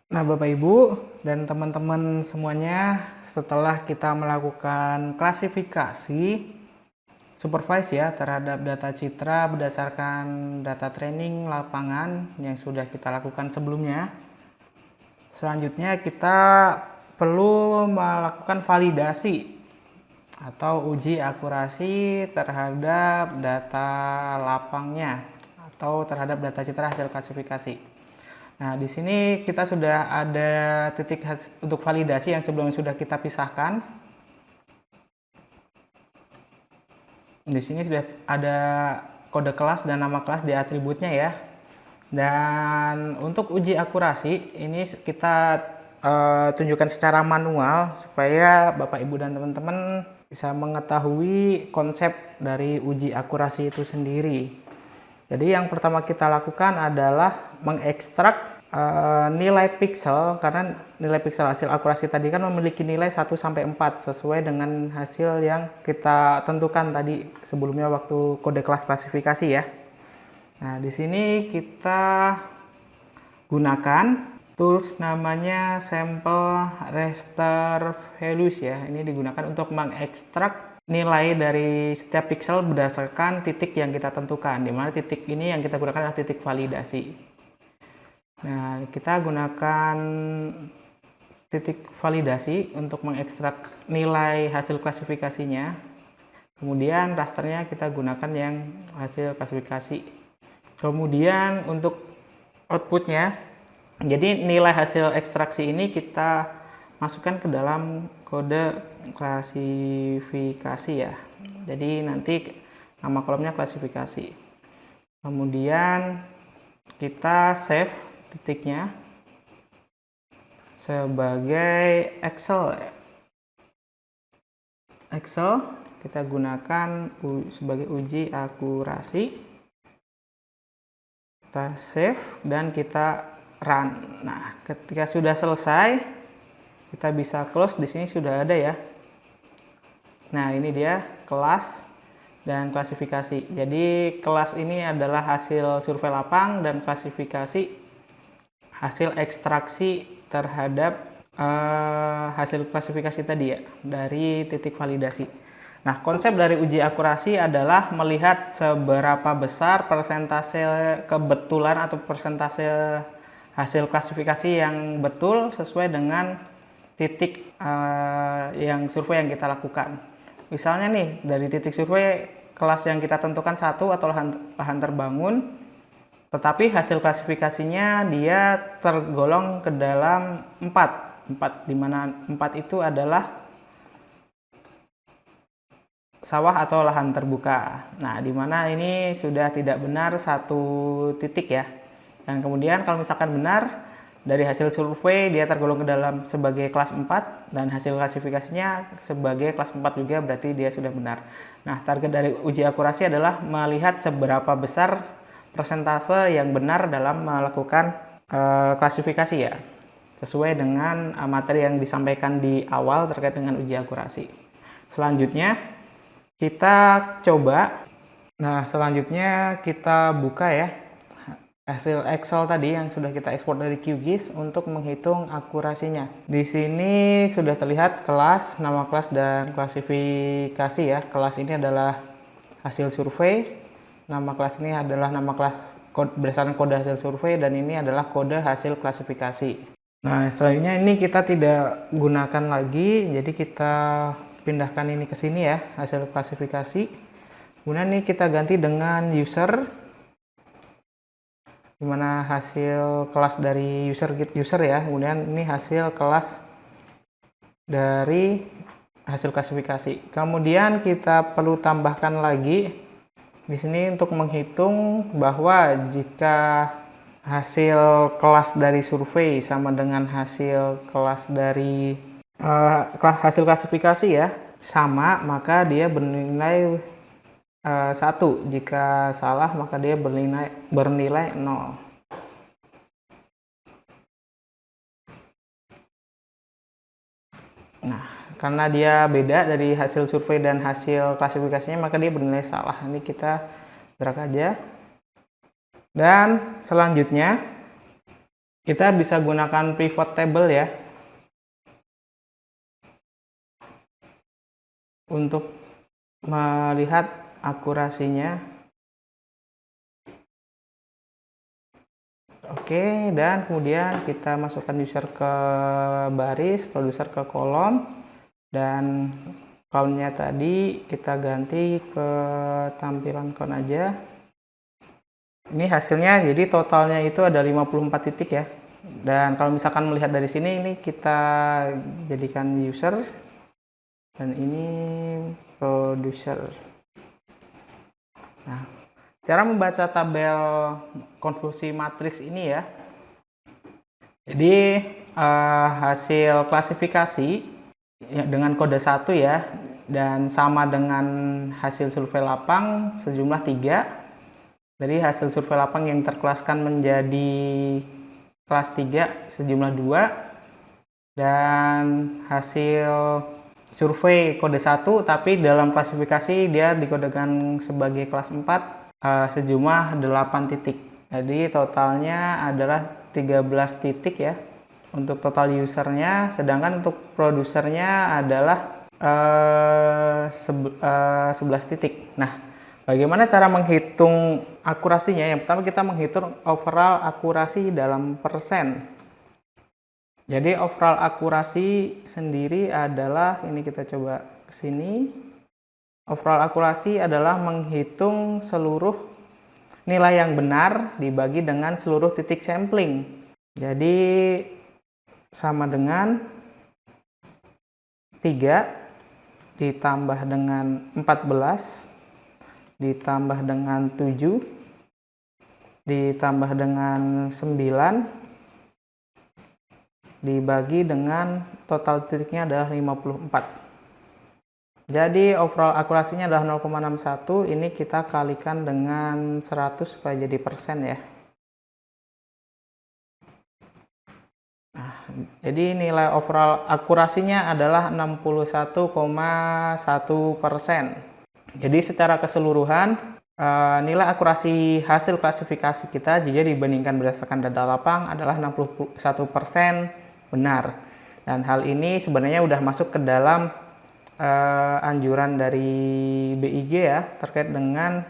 Nah, Bapak Ibu dan teman-teman semuanya, setelah kita melakukan klasifikasi supervise ya terhadap data citra berdasarkan data training lapangan yang sudah kita lakukan sebelumnya, selanjutnya kita perlu melakukan validasi atau uji akurasi terhadap data lapangnya atau terhadap data citra hasil klasifikasi. Nah, di sini kita sudah ada titik untuk validasi yang sebelumnya sudah kita pisahkan. Di sini sudah ada kode kelas dan nama kelas di atributnya ya. Dan untuk uji akurasi ini kita tunjukkan secara manual supaya Bapak Ibu dan teman-teman bisa mengetahui konsep dari uji akurasi itu sendiri. Jadi yang pertama kita lakukan adalah mengekstrak nilai pixel, karena nilai pixel hasil akurasi tadi kan memiliki nilai 1-4 sesuai dengan hasil yang kita tentukan tadi sebelumnya waktu kode kelas klasifikasi ya. Nah, di sini kita gunakan tools namanya sample raster values ya. Ini digunakan untuk mengekstrak nilai dari setiap pixel berdasarkan titik yang kita tentukan, di mana titik ini yang kita gunakan adalah titik validasi. Nah, kita gunakan titik validasi untuk mengekstrak nilai hasil klasifikasinya. Kemudian rasternya kita gunakan yang hasil klasifikasi. Kemudian untuk outputnya, jadi nilai hasil ekstraksi ini kita masukkan ke dalam kode klasifikasi ya. Jadi nanti nama kolomnya klasifikasi. Kemudian kita save titiknya sebagai Excel. Excel kita gunakan sebagai uji akurasi. Kita save dan kita run. Nah, ketika sudah selesai kita bisa close. Di sini sudah ada ya. Nah, ini dia kelas dan klasifikasi. Jadi kelas ini adalah hasil survei lapang dan klasifikasi hasil ekstraksi terhadap hasil klasifikasi tadi ya dari titik validasi. Nah, konsep dari uji akurasi adalah melihat seberapa besar persentase kebetulan atau persentase hasil klasifikasi yang betul sesuai dengan titik yang survei yang kita lakukan. Misalnya nih, dari titik survei kelas yang kita tentukan 1 atau lahan terbangun, tetapi hasil klasifikasinya dia tergolong ke dalam 4, di mana 4 itu adalah sawah atau lahan terbuka. Nah, di mana ini sudah tidak benar satu titik ya. Dan kemudian kalau misalkan benar, dari hasil survei dia tergolong ke dalam sebagai kelas 4 dan hasil klasifikasinya sebagai kelas 4 juga, berarti dia sudah benar. Nah, target dari uji akurasi adalah melihat seberapa besar persentase yang benar dalam melakukan klasifikasi ya, sesuai dengan materi yang disampaikan di awal terkait dengan uji akurasi. Selanjutnya kita coba. Nah, selanjutnya kita buka ya hasil Excel tadi yang sudah kita ekspor dari QGIS untuk menghitung akurasinya. Di sini sudah terlihat kelas, nama kelas dan klasifikasi ya. Kelas ini adalah hasil survei, nama kelas ini adalah nama kelas berdasarkan kode hasil survei, dan ini adalah kode hasil klasifikasi. Nah, selanjutnya ini kita tidak gunakan lagi, jadi kita pindahkan ini ke sini ya, hasil klasifikasi. Kemudian ini kita ganti dengan user, dimana hasil kelas dari user get user ya. Kemudian ini hasil kelas dari hasil klasifikasi. Kemudian kita perlu tambahkan lagi di sini untuk menghitung bahwa jika hasil kelas dari survei sama dengan hasil kelas dari hasil klasifikasi ya sama, maka dia bernilai 1. Jika salah maka dia bernilai 0. Nah, karena dia beda dari hasil survei dan hasil klasifikasinya, maka dia bernilai salah. Ini kita drag aja. Dan selanjutnya Kita bisa gunakan pivot table ya untuk melihat akurasinya. Oke, dan kemudian kita masukkan user ke baris, produser ke kolom, dan countnya tadi kita ganti ke tampilan count aja. Ini hasilnya, jadi totalnya itu ada 54 titik ya. Dan kalau misalkan melihat dari sini, ini kita jadikan user, dan ini producer. Nah, cara membaca tabel konvolusi matriks ini ya. Jadi hasil klasifikasi dengan kode 1 ya, dan sama dengan hasil survei lapang sejumlah 3. Dari hasil survei lapang yang terkelaskan menjadi kelas 3 sejumlah 2, dan hasil survei kode 1 tapi dalam klasifikasi dia dikodekan sebagai kelas 4 sejumlah 8 titik. Jadi totalnya adalah 13 titik ya untuk total usernya, sedangkan untuk produsernya adalah 11 titik. Nah, bagaimana cara menghitung akurasinya? Yang pertama kita menghitung overall akurasi dalam persen. Jadi overall akurasi sendiri adalah, ini kita coba ke sini. Overall akurasi adalah menghitung seluruh nilai yang benar dibagi dengan seluruh titik sampling. Jadi sama dengan 3 ditambah dengan 14 ditambah dengan 7 ditambah dengan 9 dibagi dengan total titiknya adalah 54. Jadi overall akurasinya adalah 0,61. Ini kita kalikan dengan 100 supaya jadi persen ya. Nah, jadi nilai overall akurasinya adalah 61,1%. Jadi secara keseluruhan nilai akurasi hasil klasifikasi kita jika dibandingkan berdasarkan data lapang adalah 61% benar. Dan hal ini sebenarnya sudah masuk ke dalam anjuran dari BIG ya, terkait dengan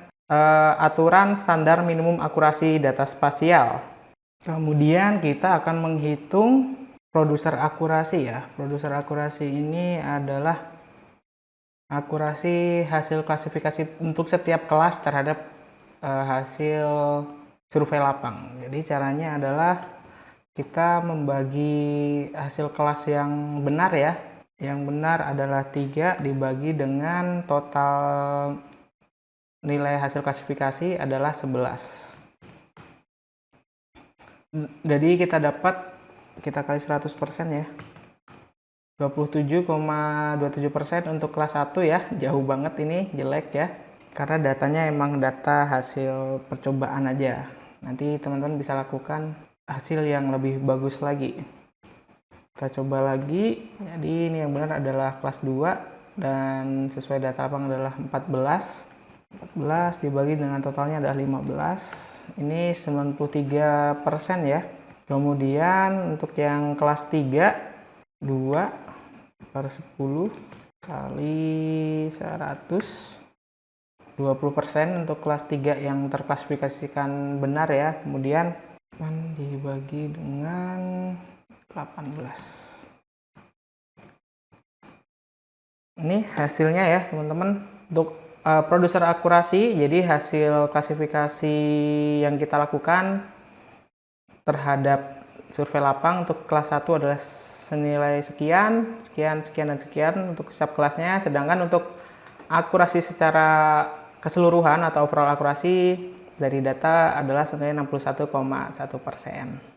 aturan standar minimum akurasi data spasial. Kemudian kita akan menghitung produser akurasi ya. Produser akurasi ini adalah akurasi hasil klasifikasi untuk setiap kelas terhadap hasil survei lapang. Jadi caranya adalah kita membagi hasil kelas yang benar ya. Yang benar adalah 3 dibagi dengan total nilai hasil klasifikasi adalah 11. Jadi kita kali 100% ya. 27,27% untuk kelas 1 ya. Jauh banget ini, jelek ya. Karena datanya emang data hasil percobaan aja. Nanti teman-teman bisa lakukan hasil yang lebih bagus lagi. Kita coba lagi. Jadi ini yang benar adalah kelas 2 dan sesuai data lapang adalah 14. 14 dibagi dengan totalnya adalah 15. Ini 93% ya. Kemudian untuk yang kelas 3 2/10 kali 100, 20% untuk kelas 3 yang terklasifikasikan benar ya. Kemudian dibagi dengan 18. Ini hasilnya ya teman-teman. Untuk produser akurasi, jadi hasil klasifikasi yang kita lakukan terhadap survei lapang untuk kelas 1 adalah senilai sekian, sekian, sekian, dan sekian untuk setiap kelasnya. Sedangkan untuk akurasi secara keseluruhan atau overall akurasi dari data adalah senilai 61,1%.